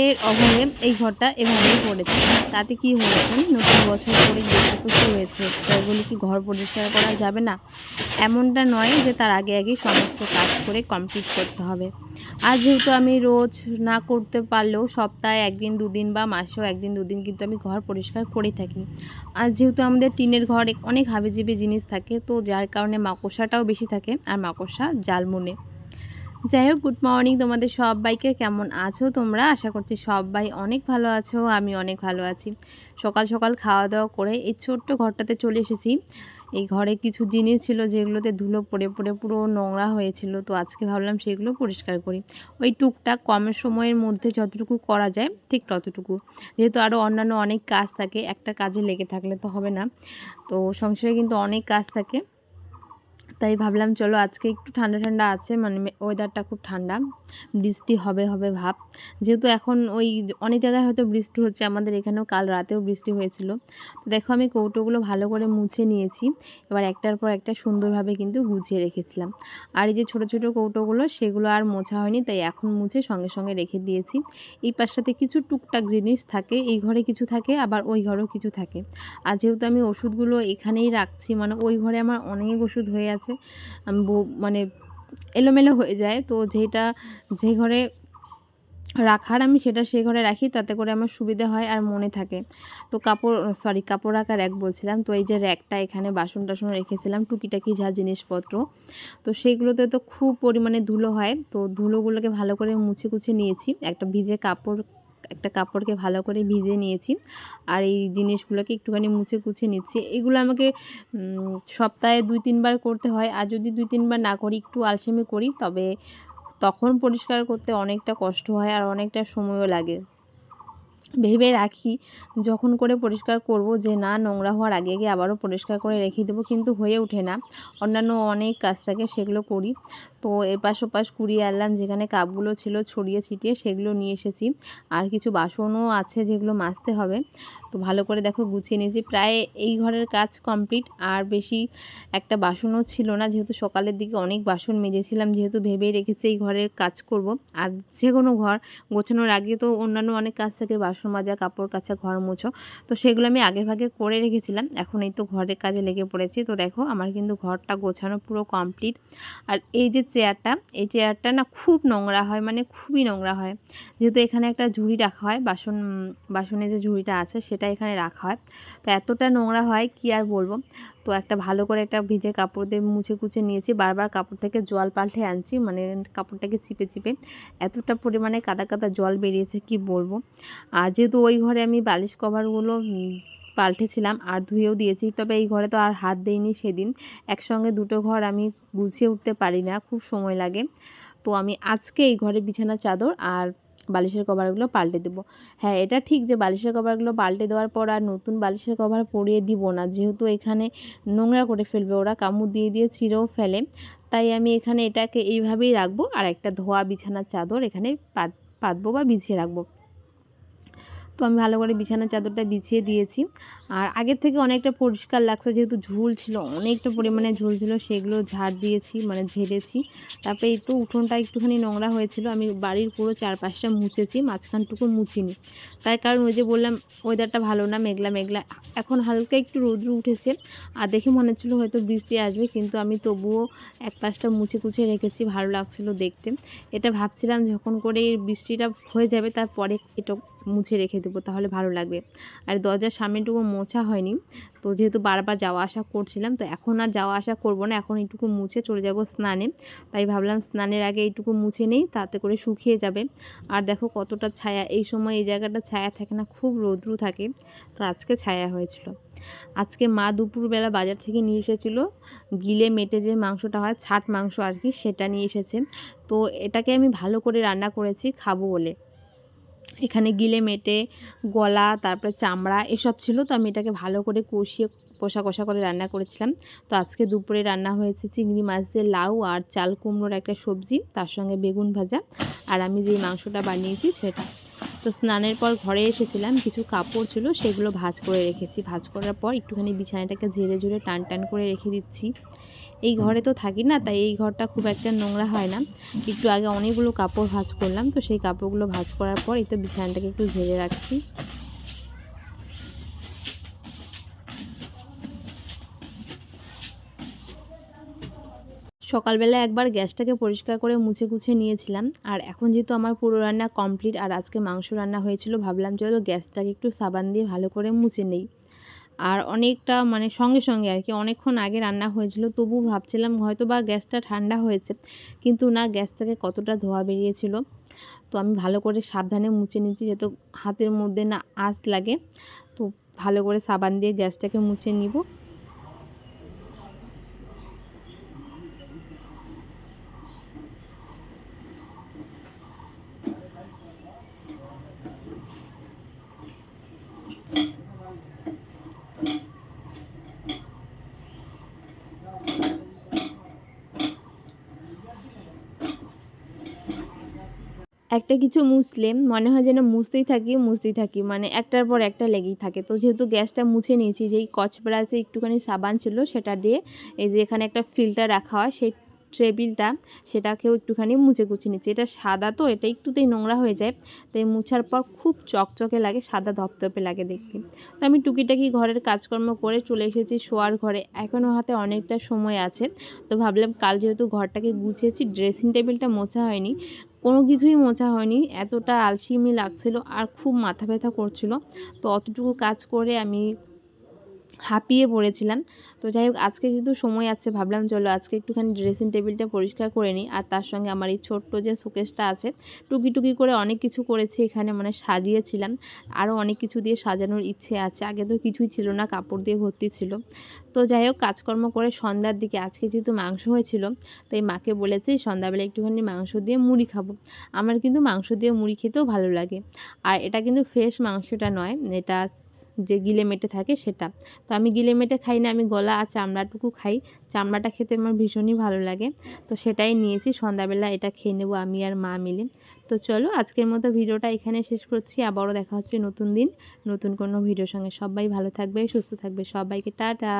পরিষ্কারের অভাবে এই ঘরটা এভাবেই পড়েছে। তাতে কি হয়েছে, নতুন বছর পরে গিয়েছে তো কী হয়েছে, তাই বলে কি ঘর পরিষ্কার করা যাবে না? এমনটা নয় যে তার আগে আগেই সমস্ত কাজ করে কমপ্লিট করতে হবে। আর যেহেতু আমি রোজ না করতে পারলেও সপ্তাহে ১ দিন ২ দিন বা মাসেও ১ দিন ২ দিন কিন্তু আমি ঘর পরিষ্কার করেই থাকি। আর যেহেতু আমাদের টিনের ঘরে অনেক হাবিজাবি জিনিস থাকে, তো যার কারণে মাকড়সাটাও বেশি থাকে আর মাকড়সা জাল মুনে। যাই হোক, গুড মর্নিং তোমাদের সবাইকে। কেমন আছো তোমরা? আশা করছি সবাই অনেক ভালো আছো, আমি অনেক ভালো আছি। সকাল সকাল খাওয়া দাওয়া করে এই ছোট্ট ঘরটাতে চলে এসেছি। এই ঘরে কিছু জিনিস ছিল যেগুলোতে ধুলো পড়ে পড়ে পুরো নোংরা হয়েছিল, তো আজকে ভাবলাম সেগুলো পরিষ্কার করি। ওই টুকটাক কম সময়ের মধ্যে যতটুকু করা যায় ঠিক ততটুকু, যেহেতু আরও অন্যান্য অনেক কাজ থাকে, একটা কাজে লেগে থাকলে তো হবে না। তো সংসারে কিন্তু অনেক কাজ থাকে, তাই ভাবলাম চলো আজকে একটু ঠান্ডা ঠান্ডা আছে, মানে ওয়েদারটা খুব ঠান্ডা, বৃষ্টি হবে হবে ভাব। যেহেতু এখন ওই অনেক জায়গায় হয়তো বৃষ্টি হচ্ছে, আমাদের এখানেও কাল রাতেও বৃষ্টি হয়েছিল। তো দেখো আমি কৌটোগুলো ভালো করে মুছে নিয়েছি, এবার একটার পর একটা সুন্দরভাবে কিন্তু গুছিয়ে রেখেছিলাম। আর এই যে ছোটো ছোটো কৌটোগুলো সেগুলো আর মোছা হয়নি, তাই এখন মুছে সঙ্গে সঙ্গে রেখে দিয়েছি। এই পাশটাতে কিছু টুকটাক জিনিস থাকে, এই ঘরে কিছু থাকে আবার ওই ঘরেও কিছু থাকে। আর যেহেতু আমি ওষুধগুলো এখানেই রাখছি, মানে ওই ঘরে আমার অনেক ওষুধ হয়ে আছে, মানে এলোমেলো হয়ে যায়, তো যে ঘরে রাখার আমি সেটা সেই ঘরে রাখি, তাতে করে আমার সুবিধা হয় আর মনে থাকে। তো কাপড় রাখার র্যাক বলছিলাম, তো এই যে র্যাকটা, এখানে বাসন টাসন রেখেছিলাম টুকিটাকি যা জিনিসপত্র, তো সেইগুলোতে তো খুব পরিমাণে ধুলো হয়, তো ধুলোগুলোকে ভালো করে মুছে কুছে নিয়েছি। একটা কাপড়কে ভালো করে ভিজিয়ে নিয়েছি, আর এই জিনিসগুলোকে একটুখানি মুছে কুছে নিচ্ছি। এগুলো আমাকে সপ্তাহে ২-৩ বার করতে হয়, আর যদি ২-৩ বার না করি, একটু আলসেমি করি, তবে তখন পরিষ্কার করতে অনেকটা কষ্ট হয় আর অনেকটা সময়ও লাগে। ভেবে রাখি যখন করে পরিষ্কার করব যে না, নোংরা হওয়ার আগে আগে আবারও পরিষ্কার করে রেখে দেবো, কিন্তু হয়ে ওঠে না। অন্যান্য অনেক কাজ থাকে, সেগুলো করি। তো এপাশ ওপাশ কুড়িয়ে আনলাম, যেখানে কাপগুলো ছিল ছড়িয়ে ছিটিয়ে সেগুলো নিয়ে এসেছি। আর কিছু বাসনও আছে যেগুলো মাজতে হবে, তো ভালো করে দেখো গুছিয়ে নিয়েছি। প্রায় এই ঘরের কাজ কমপ্লিট, আর বেশি একটা বাসনও ছিল না, যেহেতু সকালের দিকে অনেক বাসন মেজেছিলাম, যেহেতু ভেবেই রেখেছি এই ঘরের কাজ করব। আর যে কোনো ঘর গোছানোর আগে তো অন্যান্য অনেক কাজ থাকে, বাসন মাজা, কাপড় কাচা, ঘর মোছো, তো সেগুলো আমি আগে ভাগে করে রেখেছিলাম। এখন এই তো ঘরের কাজে লেগে পড়েছি। তো দেখো আমার কিন্তু ঘরটা গোছানো পুরো কমপ্লিট। আর এই যে এই চেয়ারটা না খুব নোংরা হয়, মানে খুবই নোংরা হয়, যেহেতু এখানে একটা ঝুড়ি রাখা হয়, বাসনের যে ঝুড়িটা আছে সেটা এখানে রাখা হয়, তো এতটা নোংরা হয় কি আর বলবো। তো একটা ভালো করে একটা ভিজে কাপড় দিয়ে মুছে কুচে নিয়েছি, বারবার কাপড় থেকে জল পাল্টে আনছি, মানে কাপড়টাকে চিপে চিপে এতটা পরিমাণে কাদা কাদা জল বেরিয়েছে কি বলবো। আর যেহেতু ওই ঘরে আমি বালিশ কভারগুলো পাল্টেছিলাম আর ধুয়েও দিয়েছি, তবে এই ঘরে তো আর হাত দেইনি সেদিন। একসঙ্গে দুটো ঘর আমি গুছিয়ে উঠতে পারি না, খুব সময় লাগে। তো আমি আজকে এই ঘরে বিছানার চাদর আর বালিশের কভারগুলো পাল্টে দেবো। হ্যাঁ, এটা ঠিক যে বালিশের কভারগুলো পাল্টে দেওয়ার পর আর নতুন বালিশের কভার পরিয়ে দিব না, যেহেতু এখানে নোংরা করে ফেলবে ওরা, কামড় দিয়ে দিয়ে ছিঁড়েও ফেলে। তাই আমি এখানে এটাকে এইভাবেই রাখবো, আর একটা ধোয়া বিছানার চাদর এখানে পাতবো বা বিছিয়ে রাখবো। তো আমি ভালো করে বিছানার চাদরটা বিছিয়ে দিয়েছি, আর আগের থেকে অনেকটা পরিষ্কার লাগছে, যেহেতু ঝুল ছিল, অনেকটা পরিমাণে ঝুল ছিল, সেগুলো ঝাড় দিয়েছি, মানে ঝেড়েছি। তারপরে এই তো উঠোনটা একটুখানি নোংরা হয়েছিল, আমি বাড়ির পুরো চারপাশটা মুছেছি, মাঝখানটুকু মুছিনি। তার কারণ ওই যে বললাম ওয়েদারটা ভালো না, মেঘলা মেঘলা। এখন হালকা একটু রৌদ্র উঠেছে, আর দেখে মনে হচ্ছিলো হয়তো বৃষ্টি আসবে, কিন্তু আমি তবুও এক পাশটা মুছে কুছে রেখেছি, ভালো লাগছিলো দেখতে। এটা ভাবছিলাম যখন করে বৃষ্টিটা হয়ে যাবে তারপরে এটা মুছে রেখে দেবো, তাহলে ভালো লাগবে। আর দরজার সামনেটুকু মোছা হয়নি, তো যেহেতু বারবার যাওয়া আসা করছিলাম, তো এখন আর যাওয়া আসা করব না, এখন এইটুকু মুছে চলে যাব স্নানে। তাই ভাবলাম স্নানের আগে এইটুকু মুছে নেই, তাতে করে শুকিয়ে যাবে। আর দেখো কতটা ছায়া, এই সময় এই জায়গাটা ছায়া থাকে না, খুব রৌদ্র থাকে, তো আজকে ছায়া হয়েছিল। আজকে মা দুপুরবেলা বাজার থেকে নিয়ে এসেছিলো গিলে মেটে যে মাংসটা হয়, ছাট মাংস আর কি, সেটা নিয়ে এসেছে। তো এটাকে আমি ভালো করে রান্না করেছি খাবো বলে। এখানে গিলে মেটে, গলা, তারপরে চামড়া এসব ছিল, তো আমি এটাকে ভালো করে কষিয়ে কষা কষা করে রান্না করেছিলাম। তো আজকে দুপুরে রান্না হয়েছে চিংড়ি মাছ দিয়ে লাউ আর চাল কুমড়োর একটা সবজি, তার সঙ্গে বেগুন ভাজা, আর আমি যেই মাংসটা বানিয়েছি সেটা। তো স্নানের পর ঘরে এসেছিলাম, কিছু কাপড় ছিল সেগুলো ভাঁজ করে রেখেছি, ভাঁজ করার পর একটুখানি বিছানাটাকে ঝেড়ে ঝুড়ে টান টান করে রেখে দিচ্ছি। এই ঘরে তো থাকি না, তাই এই ঘরটা খুব একটা নোংরা হয় না। একটু আগে অনেকগুলো কাপড় ভাঁজ করলাম, তো সেই কাপড়গুলো ভাঁজ করার পর এই তো বিছানাটাকে একটু ঝেড়ে রাখছি। সকালবেলা একবার গ্যাসটাকে পরিষ্কার করে মুছে গুছে নিয়েছিলাম, আর এখন যেহেতু আমার পুরো রান্না কমপ্লিট আর আজকে মাংস রান্না হয়েছিল, ভাবলাম চলো গ্যাসটাকে একটু সাবান দিয়ে ভালো করে মুছে নেই। আর অনেকটা মানে সঙ্গে সঙ্গে আর কি অনেকক্ষণ আগে রান্না হয়েছিল, তবু ভাবছিলাম হয়তো বা গ্যাসটা ঠান্ডা হয়েছে, কিন্তু না, গ্যাস থেকে কতটা ধোঁয়া বেরিয়েছিল। তো আমি ভালো করে সাবধানে মুছে নিচ্ছি যাতে হাতের মধ্যে না আঁচ লাগে। তো ভালো করে সাবান দিয়ে গ্যাসটাকে মুছে নিব। একটা কিছু মুছলে মনে হয় যেন মুছতেই থাকি, মানে একটার পর একটা লেগেই থাকে। তো যেহেতু গ্যাসটা মুছে নিয়েছি, যেই কচ ব্রাশে একটুখানি সাবান ছিল সেটা দিয়ে এই যে এখানে একটা ফিল্টার রাখা হয় সেই টেবিলটা, সেটাকেও একটুখানি মুছে কুছে নিচ্ছি। এটা সাদা তো, এটা একটুতেই নোংরা হয়ে যায়, তাই মুছার পর খুব চকচকে লাগে, সাদা ধপধপে লাগে দেখতে। তো আমি টুকিটাকি ঘরের কাজকর্ম করে চলে এসেছি শোয়ার ঘরে। এখনও হাতে অনেকটা সময় আছে, তো ভাবলাম কাল যেহেতু ঘরটাকে গুছিয়েছি, ড্রেসিং টেবিলটা মোছা হয়নি, কোনো কিছুই মোছা হয়নি, এতটা আলসেমি লাগছিল আর খুব মাথা ব্যথা করছিল। তো অতটুকু কাজ করে আমি হাঁপিয়ে পড়েছিলাম। তো যাই হোক, আজকে যেহেতু সময় আছে, ভাবলাম চলো আজকে একটুখানি ড্রেসিং টেবিলটা পরিষ্কার করে নিই। আর তার সঙ্গে আমার এই ছোট্ট যে শোকেসটা আছে, টুকি করে অনেক কিছু করেছি এখানে, মানে সাজিয়েছিলাম। আরও অনেক কিছু দিয়ে সাজানোর ইচ্ছে আছে, আগে তো কিছুই ছিল না, কাপড় দিয়ে ভর্তি ছিল। তো যাই হোক, কাজকর্ম করে সন্ধ্যার দিকে আজকে যেহেতু মাংস হয়েছিল, তাই মাকে বলেছি সন্ধ্যাবেলা একটুখানি মাংস দিয়ে মুড়ি খাবো। আমার কিন্তু মাংস দিয়ে মুড়ি খেতেও ভালো লাগে। আর এটা কিন্তু ফ্রেশ মাংসটা নয়, এটা যে গিলে মেটে থাকে সেটা। তো আমি গিলে মেটে খাই না, আমি গলা আর চামড়াটুকু খাই। চামড়াটা খেতে আমার ভীষণই ভালো লাগে, তো সেটাই নিয়েছি। সন্ধ্যাবেলা এটা খেয়ে নেবো আমি আর মা মিলে। তো চলো আজকের মতো ভিডিওটা এখানে শেষ করছি। আবারও দেখা হচ্ছে নতুন দিন নতুন কোনো ভিডিওর সঙ্গে। সবাই ভালো থাকবে, সুস্থ থাকবে, সবাইকে টাটা।